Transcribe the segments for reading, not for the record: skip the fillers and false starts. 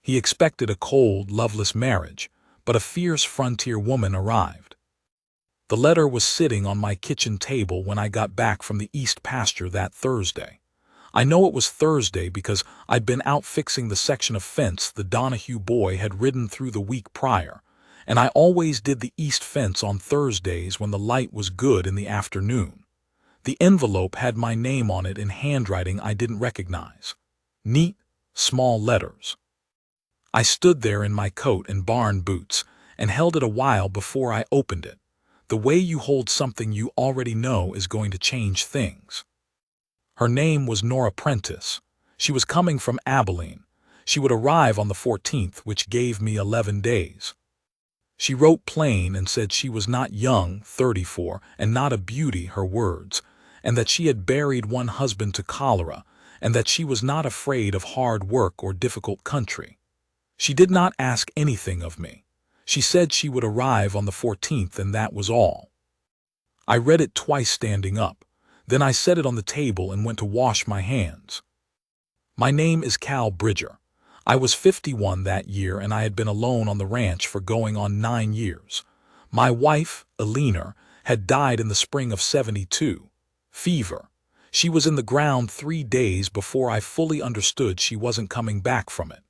He expected a cold, loveless marriage, but a fierce frontier woman arrived. The letter was sitting on my kitchen table when I got back from the east pasture that Thursday. I know it was Thursday because I'd been out fixing the section of fence the Donahue boy had ridden through the week prior, and I always did the east fence on Thursdays when the light was good in the afternoon. The envelope had my name on it in handwriting I didn't recognize. Neat, small letters. I stood there in my coat and barn boots and held it a while before I opened it. The way you hold something you already know is going to change things. Her name was Nora Prentice. She was coming from Abilene. She would arrive on the 14th, which gave me 11 days. She wrote plain and said she was not young, 34, and not a beauty, her words, and that she had buried one husband to cholera, and that she was not afraid of hard work or difficult country. She did not ask anything of me. She said she would arrive on the 14th, and that was all. I read it twice standing up. Then I set it on the table and went to wash my hands. My name is Cal Bridger. I was 51 that year, and I had been alone on the ranch for going on 9 years. My wife, Eleanor, had died in the spring of '72. Fever. She was in the ground 3 days before I fully understood she wasn't coming back from it.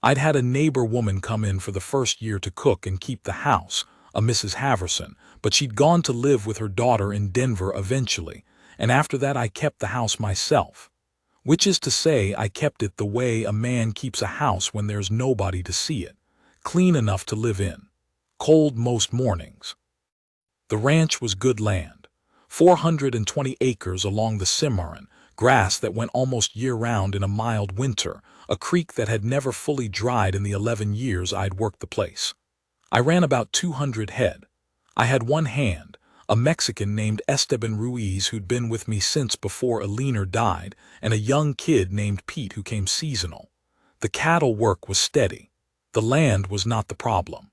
I'd had a neighbor woman come in for the first year to cook and keep the house, a Mrs. Haverson, but she'd gone to live with her daughter in Denver eventually, and after that I kept the house myself. Which is to say, I kept it the way a man keeps a house when there's nobody to see it, clean enough to live in, cold most mornings. The ranch was good land, 420 acres along the Cimarron, grass that went almost year-round in a mild winter, a creek that had never fully dried in the 11 years I'd worked the place. I ran about 200 head. I had one hand, a Mexican named Esteban Ruiz who'd been with me since before Eleanor died, and a young kid named Pete who came seasonal. The cattle work was steady. The land was not the problem.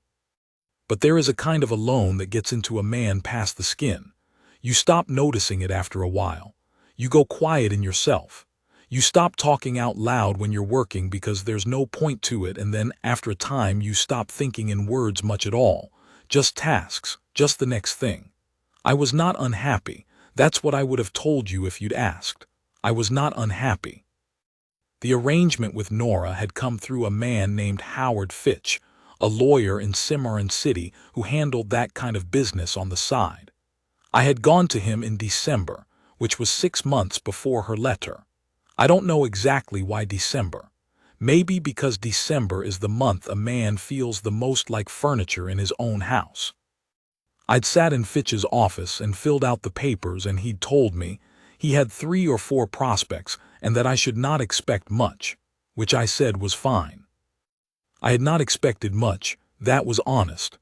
But there is a kind of alone that gets into a man past the skin. You stop noticing it after a while. You go quiet in yourself. You stop talking out loud when you're working because there's no point to it, and then after a time you stop thinking in words much at all. Just tasks, just the next thing. I was not unhappy. That's what I would have told you if you'd asked. I was not unhappy. The arrangement with Nora had come through a man named Howard Fitch, a lawyer in Cimarron City who handled that kind of business on the side. I had gone to him in December, which was 6 months before her letter. I don't know exactly why December. Maybe because December is the month a man feels the most like furniture in his own house. I'd sat in Fitch's office and filled out the papers, and he'd told me he had 3 or 4 prospects and that I should not expect much, which I said was fine. I had not expected much, that was honest.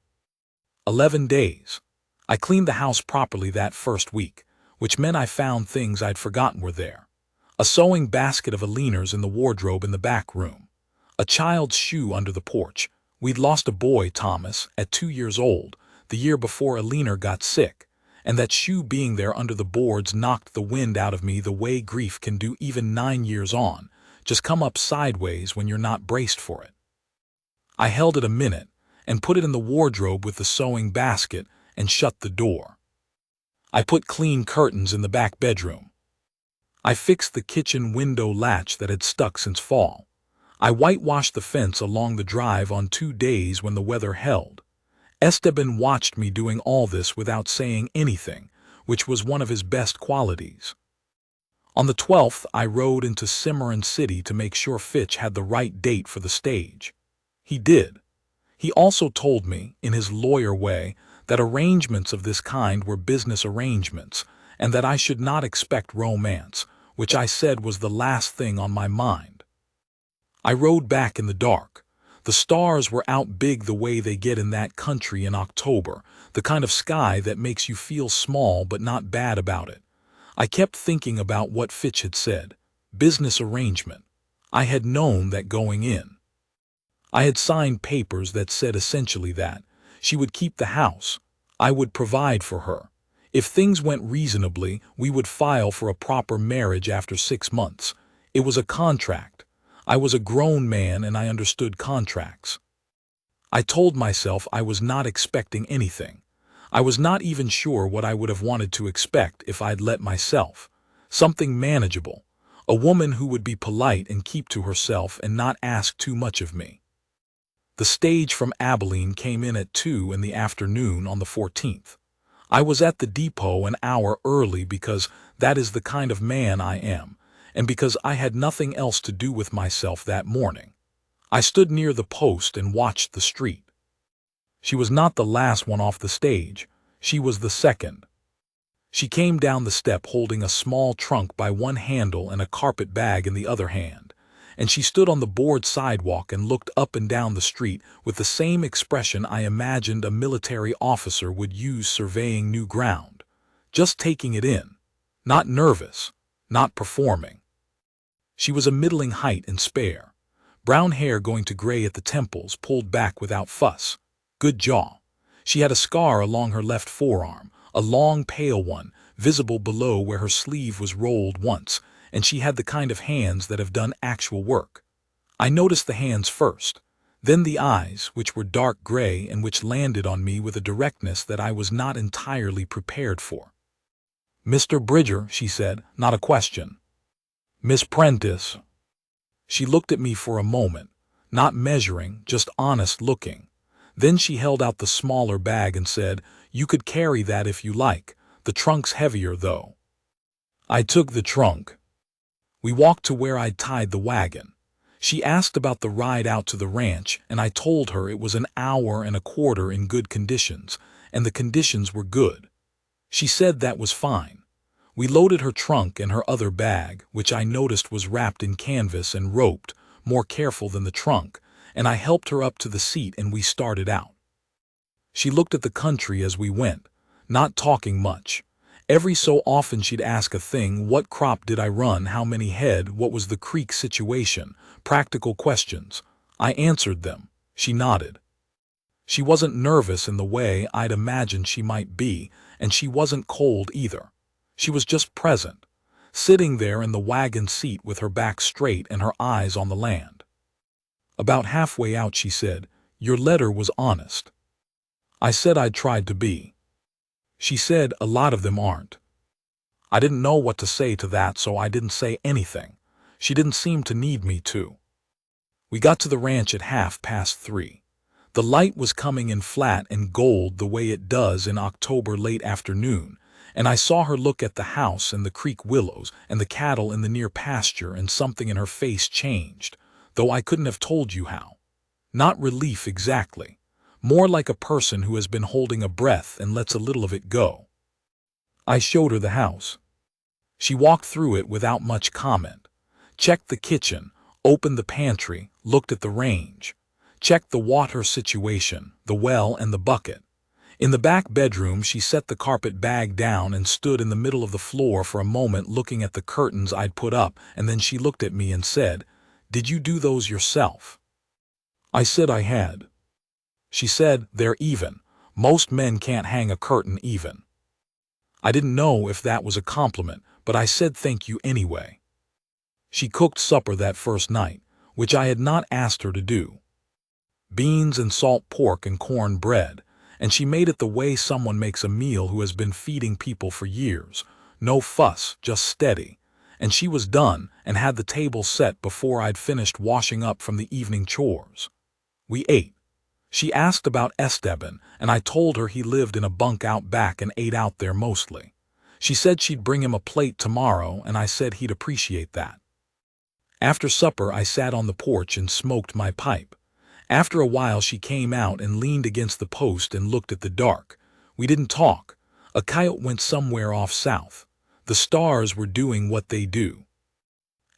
11 days. I cleaned the house properly that first week, which meant I found things I'd forgotten were there. A sewing basket of Eleanor's in the wardrobe in the back room. A child's shoe under the porch. We'd lost a boy, Thomas, at 2 years old, the year before Eleanor got sick, and that shoe being there under the boards knocked the wind out of me the way grief can do even 9 years on, just come up sideways when you're not braced for it. I held it a minute and put it in the wardrobe with the sewing basket and shut the door. I put clean curtains in the back bedroom. I fixed the kitchen window latch that had stuck since fall. I whitewashed the fence along the drive on 2 days when the weather held. Esteban watched me doing all this without saying anything, which was one of his best qualities. On the 12th, I rode into Cimarron City to make sure Fitch had the right date for the stage. He did. He also told me, in his lawyer way, that arrangements of this kind were business arrangements, and that I should not expect romance, which I said was the last thing on my mind. I rode back in the dark. The stars were out big the way they get in that country in October, the kind of sky that makes you feel small but not bad about it. I kept thinking about what Fitch had said. Business arrangement. I had known that going in. I had signed papers that said essentially that she would keep the house. I would provide for her. If things went reasonably, we would file for a proper marriage after 6 months. It was a contract. I was a grown man and I understood contracts. I told myself I was not expecting anything. I was not even sure what I would have wanted to expect if I'd let myself. Something manageable. A woman who would be polite and keep to herself and not ask too much of me. The stage from Abilene came in at 2 in the afternoon on the 14th. I was at the depot an hour early because that is the kind of man I am, and because I had nothing else to do with myself that morning. I stood near the post and watched the street. She was not the last one off the stage. She was the second. She came down the step holding a small trunk by one handle and a carpet bag in the other hand, and she stood on the board sidewalk and looked up and down the street with the same expression I imagined a military officer would use surveying new ground, just taking it in, not nervous, not performing. She was a middling height and spare, brown hair going to gray at the temples, pulled back without fuss, good jaw. She had a scar along her left forearm, a long pale one, visible below where her sleeve was rolled once, and she had the kind of hands that have done actual work. I noticed the hands first, then the eyes, which were dark gray and which landed on me with a directness that I was not entirely prepared for. "Mr. Bridger," she said, not a question. "Miss Prentice." She looked at me for a moment, not measuring, just honest looking. Then she held out the smaller bag and said, "You could carry that if you like. The trunk's heavier, though." I took the trunk. We walked to where I'd tied the wagon. She asked about the ride out to the ranch, and I told her it was an hour and a quarter in good conditions, and the conditions were good. She said that was fine. We loaded her trunk and her other bag, which I noticed was wrapped in canvas and roped, more careful than the trunk, and I helped her up to the seat and we started out. She looked at the country as we went, not talking much. Every so often she'd ask a thing: what crop did I run, how many head, what was the creek situation, practical questions. I answered them. She nodded. She wasn't nervous in the way I'd imagined she might be, and she wasn't cold either. She was just present, sitting there in the wagon seat with her back straight and her eyes on the land. About halfway out she said, "Your letter was honest." I said I'd tried to be. She said, "A lot of them aren't." I didn't know what to say to that, so I didn't say anything. She didn't seem to need me to. We got to the ranch at 3:30. The light was coming in flat and gold the way it does in October late afternoon, and I saw her look at the house and the creek willows and the cattle in the near pasture, and something in her face changed, though I couldn't have told you how. Not relief exactly. More like a person who has been holding a breath and lets a little of it go. I showed her the house. She walked through it without much comment, checked the kitchen, opened the pantry, looked at the range, checked the water situation, the well and the bucket. In the back bedroom she set the carpet bag down and stood in the middle of the floor for a moment looking at the curtains I'd put up, and then she looked at me and said, "Did you do those yourself?" I said I had. She said, "They're even. Most men can't hang a curtain even." I didn't know if that was a compliment, but I said thank you anyway. She cooked supper that first night, which I had not asked her to do. Beans and salt pork and corn bread, and she made it the way someone makes a meal who has been feeding people for years. No fuss, just steady. And she was done and had the table set before I'd finished washing up from the evening chores. We ate. She asked about Esteban, and I told her he lived in a bunk out back and ate out there mostly. She said she'd bring him a plate tomorrow, and I said he'd appreciate that. After supper I sat on the porch and smoked my pipe. After a while she came out and leaned against the post and looked at the dark. We didn't talk. A coyote went somewhere off south. The stars were doing what they do.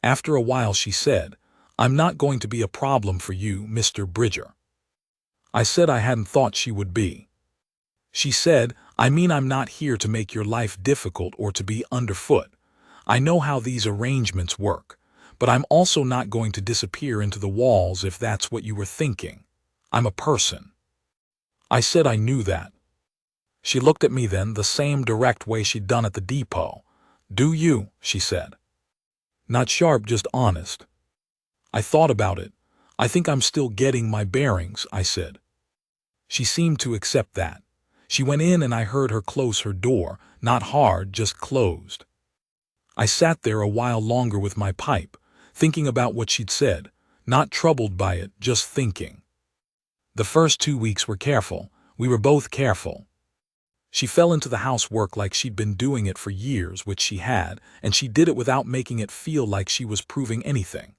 After a while she said, "I'm not going to be a problem for you, Mr. Bridger." I said I hadn't thought she would be. She said, "I mean, I'm not here to make your life difficult or to be underfoot. I know how these arrangements work, but I'm also not going to disappear into the walls if that's what you were thinking. I'm a person." I said I knew that. She looked at me then the same direct way she'd done at the depot. "Do you?" she said. Not sharp, just honest. I thought about it. I think I'm still getting my bearings, I said. She seemed to accept that. She went in and I heard her close her door, not hard, just closed. I sat there a while longer with my pipe, thinking about what she'd said, not troubled by it, just thinking. The first 2 weeks were careful. We were both careful. She fell into the housework like she'd been doing it for years, which she had, and she did it without making it feel like she was proving anything.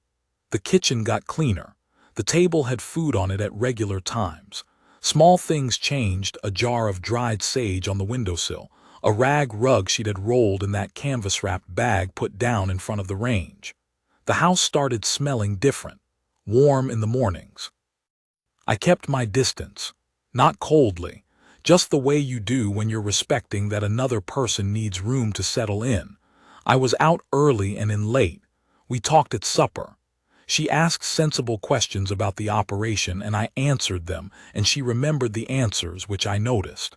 The kitchen got cleaner. The table had food on it at regular times. Small things changed, a jar of dried sage on the windowsill, a rag rug she'd had rolled in that canvas-wrapped bag put down in front of the range. The house started smelling different, warm in the mornings. I kept my distance, not coldly, just the way you do when you're respecting that another person needs room to settle in. I was out early and in late. We talked at supper. She asked sensible questions about the operation and I answered them, and she remembered the answers, which I noticed.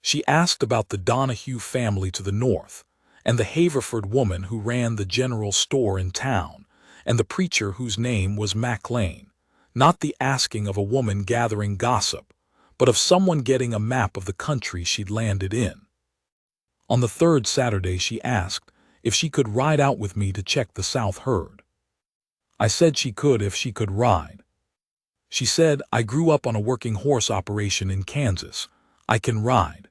She asked about the Donahue family to the north, and the Haverford woman who ran the general store in town, and the preacher whose name was MacLean. Not the asking of a woman gathering gossip, but of someone getting a map of the country she'd landed in. On the third Saturday she asked if she could ride out with me to check the South herd. I said she could if she could ride. She said, I grew up on a working horse operation in Kansas. I can ride.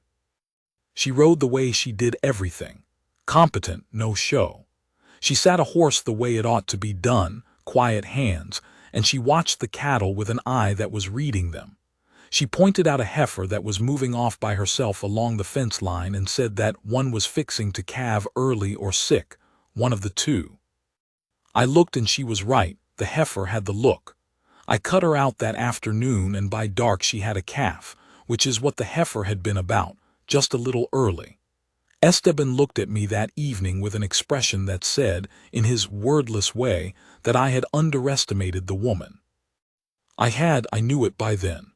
She rode the way she did everything. Competent, no show. She sat a horse the way it ought to be done, quiet hands, and she watched the cattle with an eye that was reading them. She pointed out a heifer that was moving off by herself along the fence line and said that one was fixing to calve early or sick, one of the two. I looked and she was right, the heifer had the look. I cut her out that afternoon and by dark she had a calf, which is what the heifer had been about, just a little early. Esteban looked at me that evening with an expression that said, in his wordless way, that I had underestimated the woman. I knew it by then.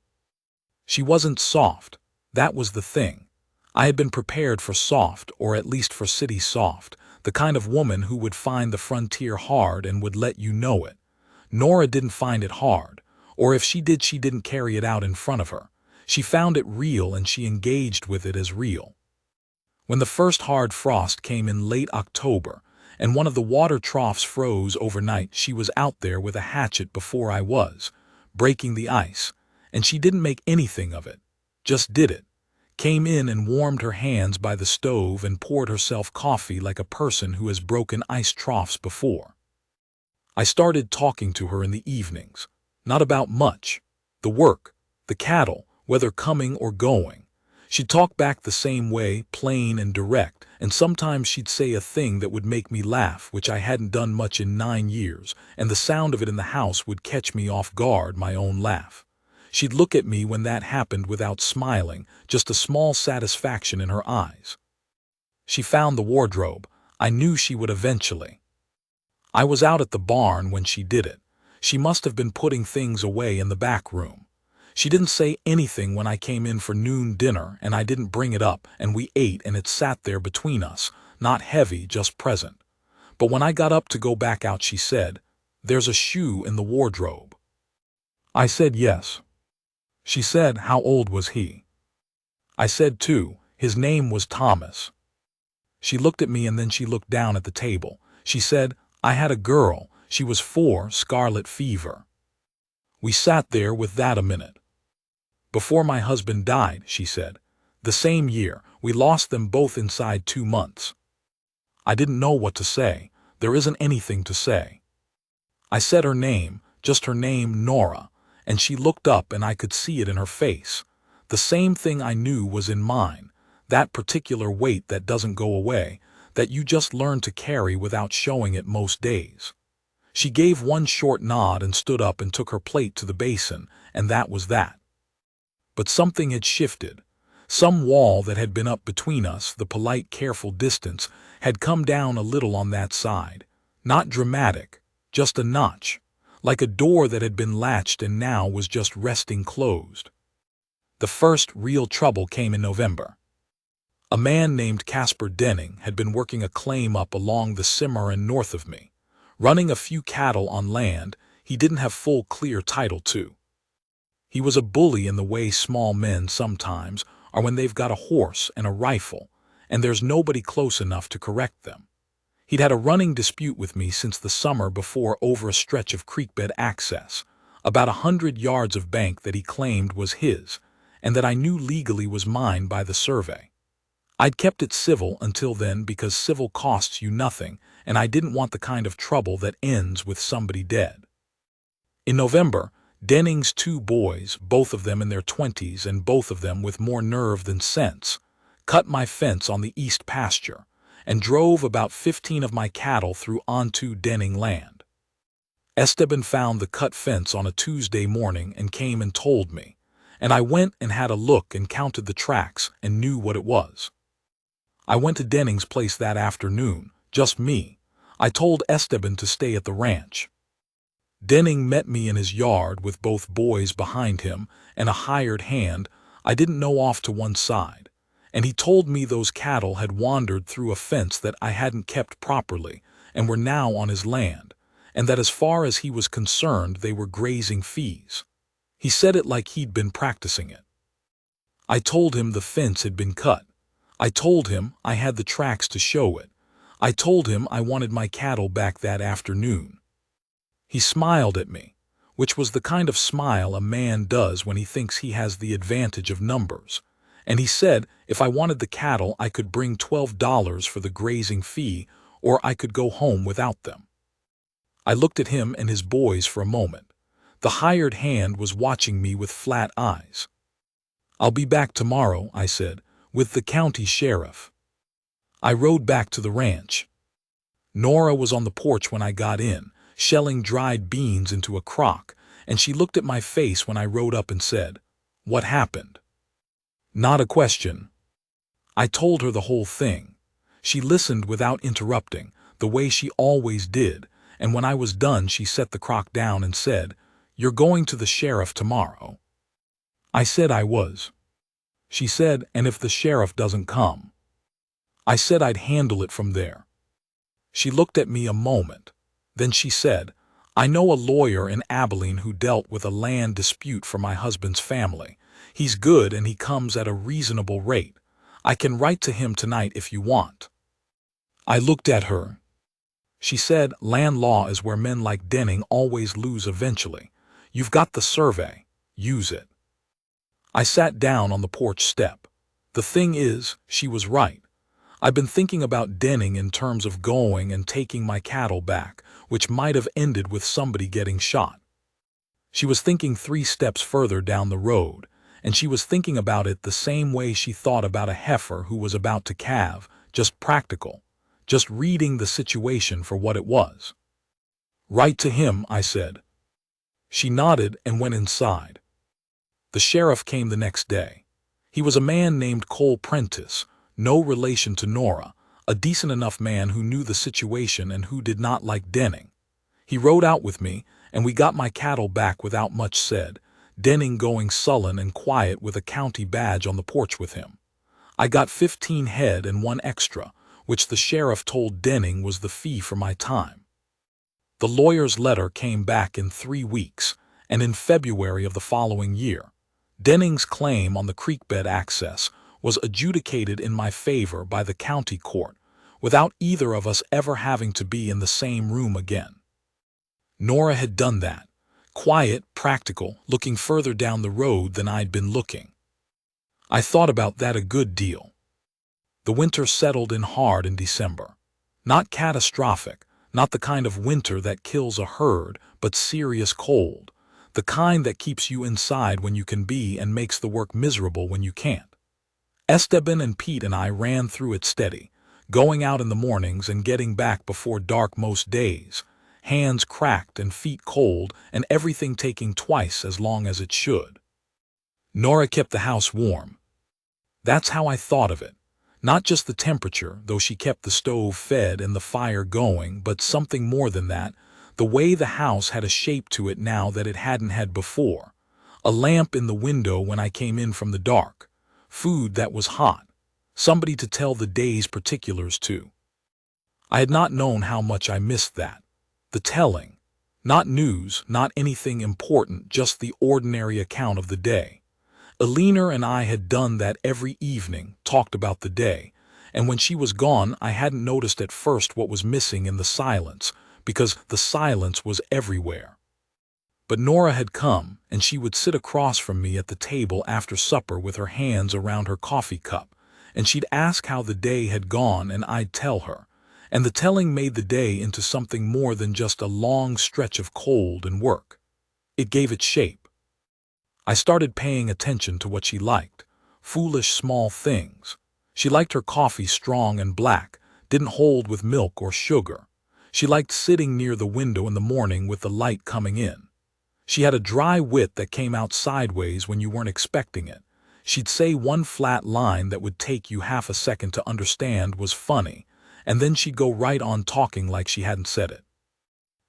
She wasn't soft, that was the thing. I had been prepared for soft, or at least for city soft, the kind of woman who would find the frontier hard and would let you know it. Nora didn't find it hard, or if she did, she didn't carry it out in front of her. She found it real and she engaged with it as real. When the first hard frost came in late October, and one of the water troughs froze overnight, she was out there with a hatchet before I was, breaking the ice, and she didn't make anything of it, just did it. Came in and warmed her hands by the stove and poured herself coffee like a person who has broken ice troughs before. I started talking to her in the evenings, not about much. The work, the cattle, whether coming or going. She'd talk back the same way, plain and direct, and sometimes she'd say a thing that would make me laugh, which I hadn't done much in 9 years, and the sound of it in the house would catch me off guard, my own laugh. She'd look at me when that happened without smiling, just a small satisfaction in her eyes. She found the wardrobe. I knew she would eventually. I was out at the barn when she did it. She must have been putting things away in the back room. She didn't say anything when I came in for noon dinner, and I didn't bring it up, and we ate and it sat there between us, not heavy, just present. But when I got up to go back out, she said, "There's a shoe in the wardrobe." I said yes. She said, "How old was he?" I said 2, his name was Thomas. She looked at me and then she looked down at the table. She said, "I had a girl, she was 4, scarlet fever." We sat there with that a minute. "Before my husband died," she said. "The same year, we lost them both inside 2 months." I didn't know what to say. There isn't anything to say. I said her name, just her name, Nora, and she looked up and I could see it in her face. The same thing I knew was in mine, that particular weight that doesn't go away, that you just learn to carry without showing it most days. She gave one short nod and stood up and took her plate to the basin, and that was that. But something had shifted. Some wall that had been up between us, the polite, careful distance, had come down a little on that side. Not dramatic, just a notch, like a door that had been latched and now was just resting closed. The first real trouble came in November. A man named Casper Denning had been working a claim up along the Cimarron north of me. running a few cattle on land he didn't have full clear title to. He was a bully in the way small men sometimes are when they've got a horse and a rifle, and there's nobody close enough to correct them. He'd had a running dispute with me since the summer before over a stretch of creekbed access, about 100 yards of bank that he claimed was his, and that I knew legally was mine by the survey. I'd kept it civil until then because civil costs you nothing, and I didn't want the kind of trouble that ends with somebody dead. In November, Denning's 2 boys, both of them in their 20s and both of them with more nerve than sense, cut my fence on the east pasture and drove about 15 of my cattle through onto Denning land. Esteban found the cut fence on a Tuesday morning and came and told me, and I went and had a look and counted the tracks and knew what it was. I went to Denning's place that afternoon, just me. I told Esteban to stay at the ranch. Denning met me in his yard with both boys behind him and a hired hand I didn't know off to one side, and he told me those cattle had wandered through a fence that I hadn't kept properly and were now on his land, and that as far as he was concerned they were grazing fees. He said it like he'd been practicing it. I told him the fence had been cut. I told him I had the tracks to show it. I told him I wanted my cattle back that afternoon. He smiled at me, which was the kind of smile a man does when he thinks he has the advantage of numbers, and he said if I wanted the cattle I could bring $12 for the grazing fee or I could go home without them. I looked at him and his boys for a moment. The hired hand was watching me with flat eyes. "I'll be back tomorrow," I said, "with the county sheriff." I rode back to the ranch. Nora was on the porch when I got in, shelling dried beans into a crock, and she looked at my face when I rode up and said, "What happened?" Not a question. I told her the whole thing. She listened without interrupting, the way she always did, and when I was done she set the crock down and said, "You're going to the sheriff tomorrow?" I said I was. She said, "And if the sheriff doesn't come?" I said I'd handle it from there. She looked at me a moment. Then she said, "I know a lawyer in Abilene who dealt with a land dispute for my husband's family. He's good and he comes at a reasonable rate. I can write to him tonight if you want." I looked at her. She said, "Land law is where men like Denning always lose eventually. You've got the survey. Use it." I sat down on the porch step. The thing is, she was right. I've been thinking about Denning in terms of going and taking my cattle back, which might have ended with somebody getting shot. She was thinking 3 steps further down the road, and she was thinking about it the same way she thought about a heifer who was about to calve, just practical, just reading the situation for what it was. "Write to him," I said. She nodded and went inside. The sheriff came the next day. He was a man named Cole Prentice, no relation to Nora, a decent enough man who knew the situation and who did not like Denning. He rode out with me, and we got my cattle back without much said, Denning going sullen and quiet with a county badge on the porch with him. I got 15 head and 1 extra, which the sheriff told Denning was the fee for my time. The lawyer's letter came back in 3 weeks, and in February of the following year, Denning's claim on the creekbed access was adjudicated in my favor by the county court, without either of us ever having to be in the same room again. Nora had done that, quiet, practical, looking further down the road than I'd been looking. I thought about that a good deal. The winter settled in hard in December. Not catastrophic, not the kind of winter that kills a herd, but serious cold, the kind that keeps you inside when you can be and makes the work miserable when you can't. Esteban and Pete and I ran through it steady, going out in the mornings and getting back before dark most days, hands cracked and feet cold and everything taking twice as long as it should. Nora kept the house warm. That's how I thought of it. Not just the temperature, though she kept the stove fed and the fire going, but something more than that, the way the house had a shape to it now that it hadn't had before. A lamp in the window when I came in from the dark. Food that was hot. Somebody to tell the day's particulars to. I had not known how much I missed that. The telling. Not news, not anything important, just the ordinary account of the day. Alina and I had done that every evening, talked about the day, and when she was gone I hadn't noticed at first what was missing in the silence, because the silence was everywhere. But Nora had come, and she would sit across from me at the table after supper with her hands around her coffee cup, and she'd ask how the day had gone and I'd tell her, and the telling made the day into something more than just a long stretch of cold and work. It gave it shape. I started paying attention to what she liked. Foolish small things. She liked her coffee strong and black, didn't hold with milk or sugar. She liked sitting near the window in the morning with the light coming in. She had a dry wit that came out sideways when you weren't expecting it. She'd say one flat line that would take you half a second to understand was funny, and then she'd go right on talking like she hadn't said it.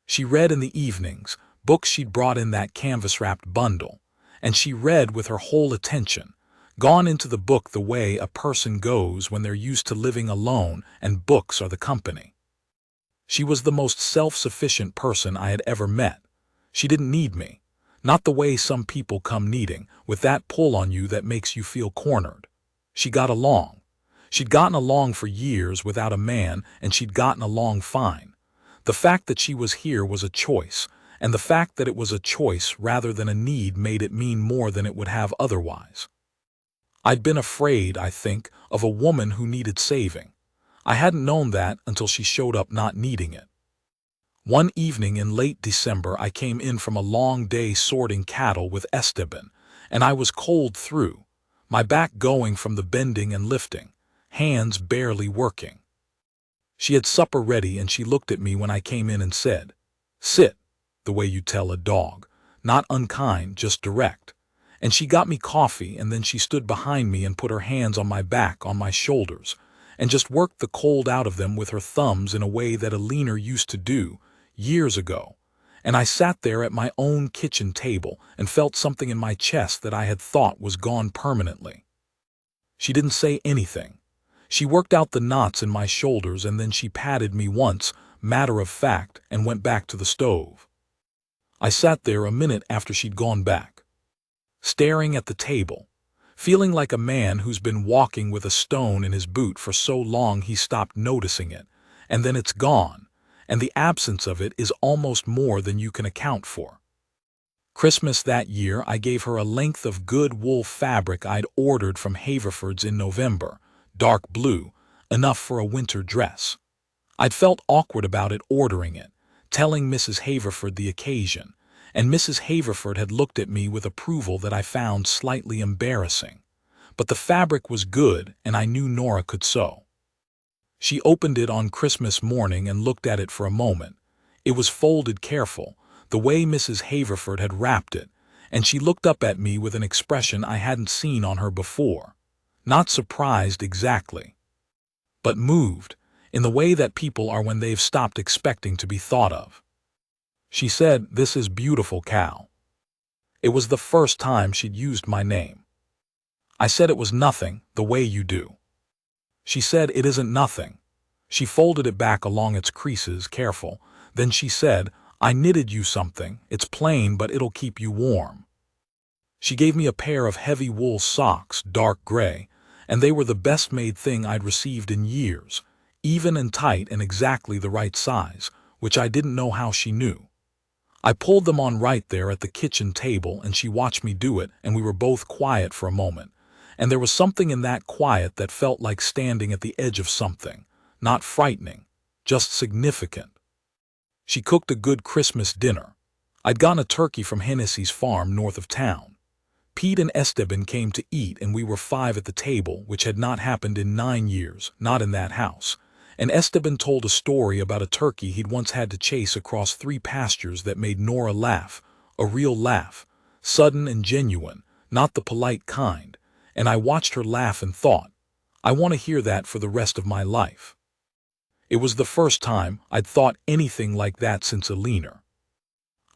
She read in the evenings, books she'd brought in that canvas-wrapped bundle, and she read with her whole attention, gone into the book the way a person goes when they're used to living alone and books are the company. She was the most self-sufficient person I had ever met. She didn't need me, not the way some people come needing, with that pull on you that makes you feel cornered. She got along. She'd gotten along for years without a man, and she'd gotten along fine. The fact that she was here was a choice, and the fact that it was a choice rather than a need made it mean more than it would have otherwise. I'd been afraid, I think, of a woman who needed saving. I hadn't known that until she showed up not needing it. One evening in late December I came in from a long day sorting cattle with Esteban, and I was cold through, my back going from the bending and lifting, hands barely working. She had supper ready and she looked at me when I came in and said, "Sit," the way you tell a dog, not unkind, just direct. And she got me coffee, and then she stood behind me and put her hands on my back, on my shoulders, and just worked the cold out of them with her thumbs in a way that Alina used to do years ago. And I sat there at my own kitchen table and felt something in my chest that I had thought was gone permanently. She didn't say anything. She worked out the knots in my shoulders, and then she patted me once, matter of fact, and went back to the stove. I sat there a minute after she'd gone back, staring at the table, feeling like a man who's been walking with a stone in his boot for so long he stopped noticing it, and then it's gone, and the absence of it is almost more than you can account for. Christmas that year I gave her a length of good wool fabric I'd ordered from Haverford's in November, dark blue, enough for a winter dress. I'd felt awkward about it ordering it, telling Mrs. Haverford the occasion, and Mrs. Haverford had looked at me with approval that I found slightly embarrassing. But the fabric was good, and I knew Nora could sew. She opened it on Christmas morning and looked at it for a moment. It was folded careful, the way Mrs. Haverford had wrapped it, and she looked up at me with an expression I hadn't seen on her before. Not surprised exactly, but moved, in the way that people are when they've stopped expecting to be thought of. She said, "This is beautiful, Cal." It was the first time she'd used my name. I said it was nothing, the way you do. She said, "It isn't nothing." She folded it back along its creases, careful. Then she said, "I knitted you something. It's plain, but it'll keep you warm." She gave me a pair of heavy wool socks, dark gray, and they were the best-made thing I'd received in years, even and tight and exactly the right size, which I didn't know how she knew. I pulled them on right there at the kitchen table, and she watched me do it, and we were both quiet for a moment. And there was something in that quiet that felt like standing at the edge of something, not frightening, just significant. She cooked a good Christmas dinner. I'd gotten a turkey from Hennessy's farm north of town. Pete and Esteban came to eat, and we were 5 at the table, which had not happened in 9 years, not in that house. And Esteban told a story about a turkey he'd once had to chase across 3 pastures that made Nora laugh, a real laugh, sudden and genuine, not the polite kind, and I watched her laugh and thought, I want to hear that for the rest of my life. It was the first time I'd thought anything like that since Alina.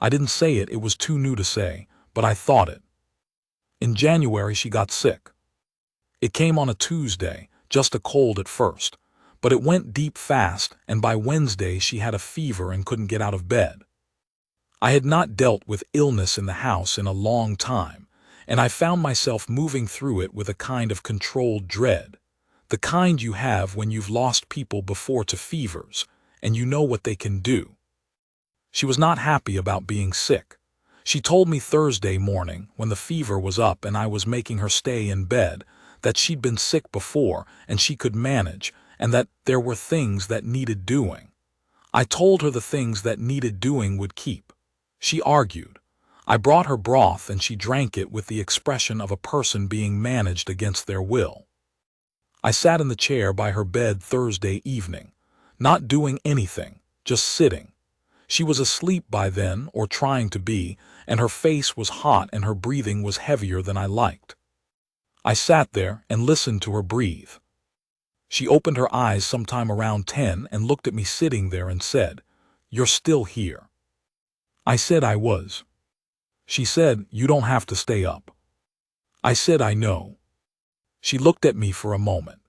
I didn't say it, it was too new to say, but I thought it. In January she got sick. It came on a Tuesday, just a cold at first, but it went deep fast, and by Wednesday she had a fever and couldn't get out of bed. I had not dealt with illness in the house in a long time, and I found myself moving through it with a kind of controlled dread, the kind you have when you've lost people before to fevers, and you know what they can do. She was not happy about being sick. She told me Thursday morning, when the fever was up and I was making her stay in bed, that she'd been sick before and she could manage, and that there were things that needed doing. I told her the things that needed doing would keep. She argued. I brought her broth and she drank it with the expression of a person being managed against their will. I sat in the chair by her bed Thursday evening, not doing anything, just sitting. She was asleep by then, or trying to be, and her face was hot and her breathing was heavier than I liked. I sat there and listened to her breathe. She opened her eyes sometime around 10 and looked at me sitting there and said, "You're still here." I said I was. She said, "You don't have to stay up." I said, "I know." She looked at me for a moment.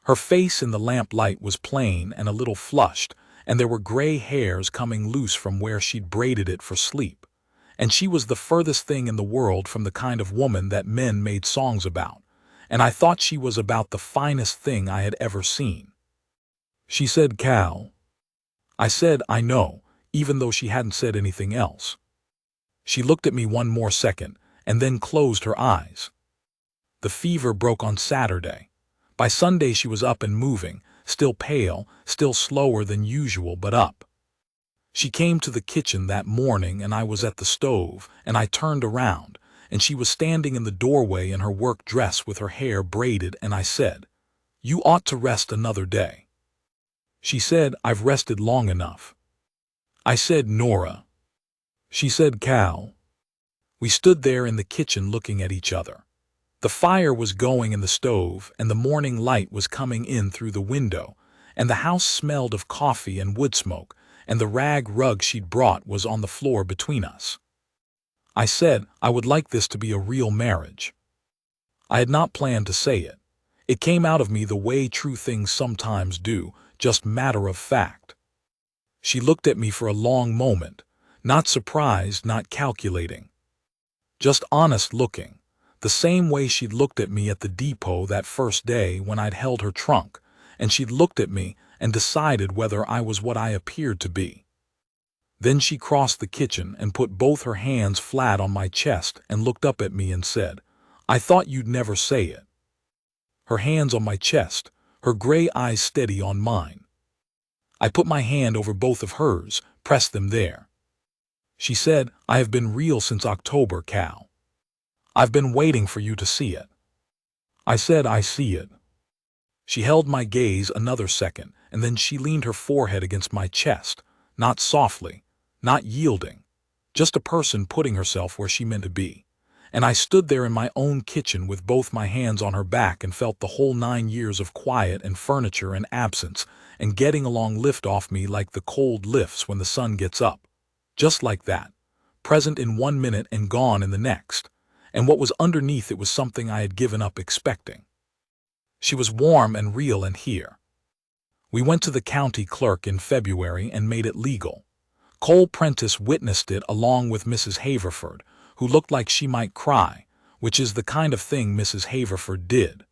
Her face in the lamplight was plain and a little flushed, and there were gray hairs coming loose from where she'd braided it for sleep. And she was the furthest thing in the world from the kind of woman that men made songs about, and I thought she was about the finest thing I had ever seen. She said, "Cal." I said, "I know," even though she hadn't said anything else. She looked at me one more second, and then closed her eyes. The fever broke on Saturday. By Sunday she was up and moving, still pale, still slower than usual, but up. She came to the kitchen that morning and I was at the stove, and I turned around, and she was standing in the doorway in her work dress with her hair braided, and I said, "You ought to rest another day." She said, "I've rested long enough." I said, "Nora." She said, "Cal." We stood there in the kitchen looking at each other. The fire was going in the stove, and the morning light was coming in through the window, and the house smelled of coffee and wood smoke, and the rag rug she'd brought was on the floor between us. I said, "I would like this to be a real marriage." I had not planned to say it. It came out of me the way true things sometimes do, just matter of fact. She looked at me for a long moment, not surprised, not calculating. Just honest looking, the same way she'd looked at me at the depot that first day when I'd held her trunk, and she'd looked at me and decided whether I was what I appeared to be. Then she crossed the kitchen and put both her hands flat on my chest and looked up at me and said, "I thought you'd never say it." Her hands on my chest, her gray eyes steady on mine. I put my hand over both of hers, pressed them there. She said, "I have been real since October, Cal. I've been waiting for you to see it." I said, "I see it." She held my gaze another second, and then she leaned her forehead against my chest, not softly, not yielding, just a person putting herself where she meant to be. And I stood there in my own kitchen with both my hands on her back and felt the whole 9 years of quiet and furniture and absence and getting along lift off me like the cold lifts when the sun gets up. Just like that, present in 1 minute and gone in the next. And what was underneath it was something I had given up expecting. She was warm and real and here. We went to the county clerk in February and made it legal. Cole Prentice witnessed it along with Mrs. Haverford, who looked like she might cry, which is the kind of thing Mrs. Haverford did.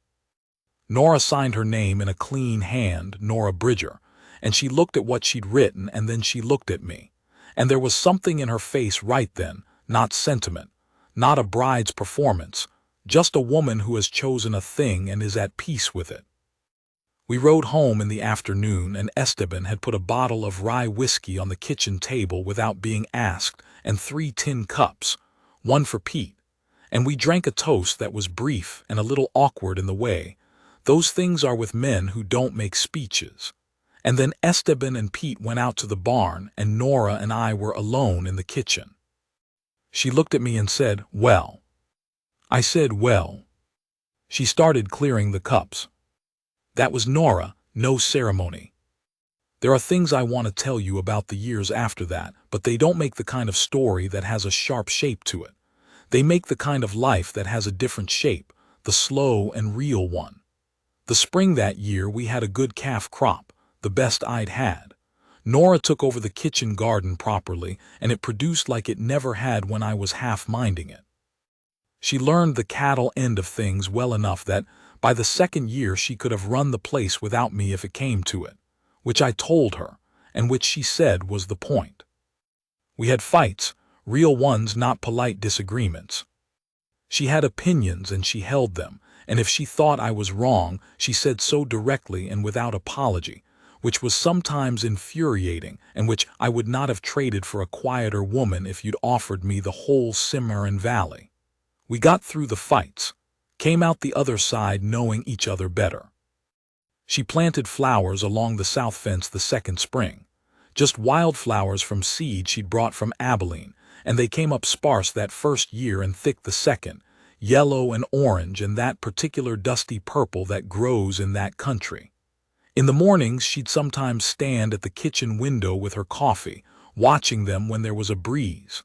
Nora signed her name in a clean hand, Nora Bridger, and she looked at what she'd written and then she looked at me. And there was something in her face right then, not sentiment, not a bride's performance, just a woman who has chosen a thing and is at peace with it. We rode home in the afternoon, and Esteban had put a bottle of rye whiskey on the kitchen table without being asked, and 3 tin cups, one for Pete, and we drank a toast that was brief and a little awkward in the way. Those things are with men who don't make speeches. And then Esteban and Pete went out to the barn, and Nora and I were alone in the kitchen. She looked at me and said, "Well." I said, "Well." She started clearing the cups. That was Nora, no ceremony. There are things I want to tell you about the years after that, but they don't make the kind of story that has a sharp shape to it. They make the kind of life that has a different shape, the slow and real one. The spring that year we had a good calf crop, the best I'd had. Nora took over the kitchen garden properly, and it produced like it never had when I was half minding it. She learned the cattle end of things well enough that, by the second year, she could have run the place without me if it came to it, which I told her, and which she said was the point. We had fights, real ones, not polite disagreements. She had opinions and she held them, and if she thought I was wrong, she said so directly and without apology, which was sometimes infuriating and which I would not have traded for a quieter woman if you'd offered me the whole Cimarron Valley. We got through the fights, came out the other side knowing each other better. She planted flowers along the south fence the second spring, just wildflowers from seed she'd brought from Abilene, and they came up sparse that first year and thick the second, yellow and orange and that particular dusty purple that grows in that country. In the mornings she'd sometimes stand at the kitchen window with her coffee, watching them when there was a breeze.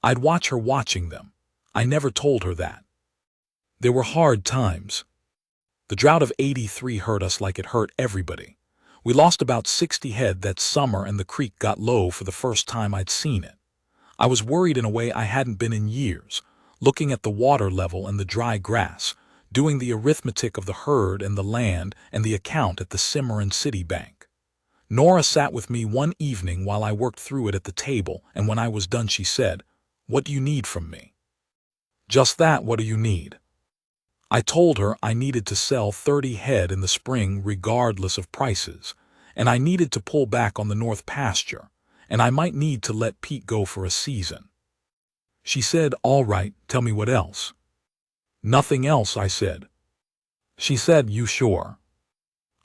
I'd watch her watching them. I never told her that. There were hard times. The drought of '83 hurt us like it hurt everybody. We lost about 60 head that summer and the creek got low for the first time I'd seen it. I was worried in a way I hadn't been in years, looking at the water level and the dry grass, doing the arithmetic of the herd and the land and the account at the Cimarron City Bank. Nora sat with me one evening while I worked through it at the table, and when I was done she said, "What do you need from me?" "Just that, what do you need?" I told her I needed to sell 30 head in the spring regardless of prices, and I needed to pull back on the north pasture, and I might need to let Pete go for a season. She said, "All right, tell me what else." "Nothing else," I said. She said, "You sure?"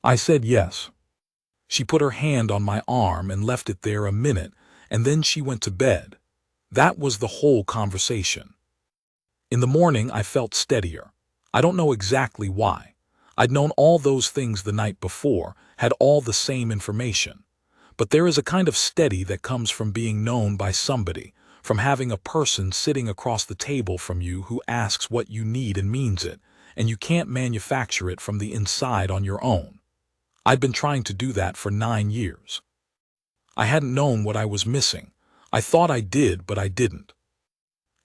I said yes. She put her hand on my arm and left it there a minute, and then she went to bed. That was the whole conversation. In the morning I felt steadier. I don't know exactly why. I'd known all those things the night before, had all the same information. But there is a kind of steady that comes from being known by somebody, from having a person sitting across the table from you who asks what you need and means it, and you can't manufacture it from the inside on your own. I'd been trying to do that for 9 years. I hadn't known what I was missing. I thought I did, but I didn't.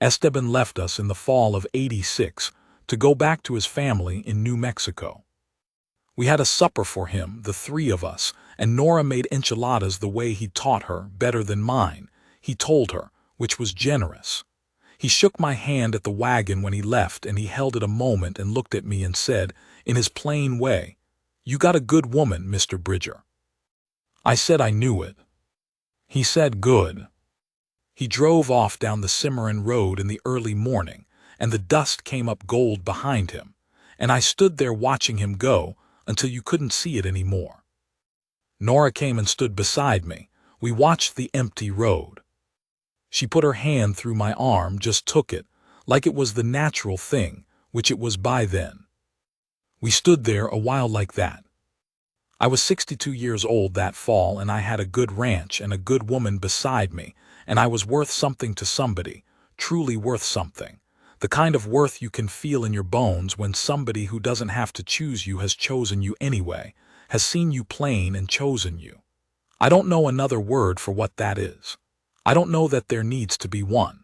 Esteban left us in the fall of '86 to go back to his family in New Mexico. We had a supper for him, the 3 of us, and Nora made enchiladas the way he taught her, better than mine, he told her, which was generous. He shook my hand at the wagon when he left, and he held it a moment and looked at me and said, in his plain way, "You got a good woman, Mr. Bridger." I said I knew it. He said, "Good." He drove off down the Cimarron Road in the early morning, and the dust came up gold behind him, and I stood there watching him go until you couldn't see it anymore. Nora came and stood beside me. We watched the empty road. She put her hand through my arm, just took it, like it was the natural thing, which it was by then. We stood there a while like that. I was 62 years old that fall, and I had a good ranch and a good woman beside me, and I was worth something to somebody, truly worth something. The kind of worth you can feel in your bones when somebody who doesn't have to choose you has chosen you anyway, has seen you plain and chosen you. I don't know another word for what that is. I don't know that there needs to be one.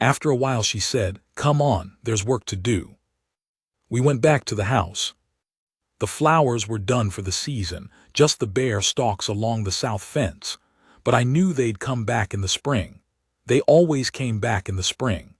After a while she said, "Come on, there's work to do." We went back to the house. The flowers were done for the season, just the bare stalks along the south fence, but I knew they'd come back in the spring. They always came back in the spring.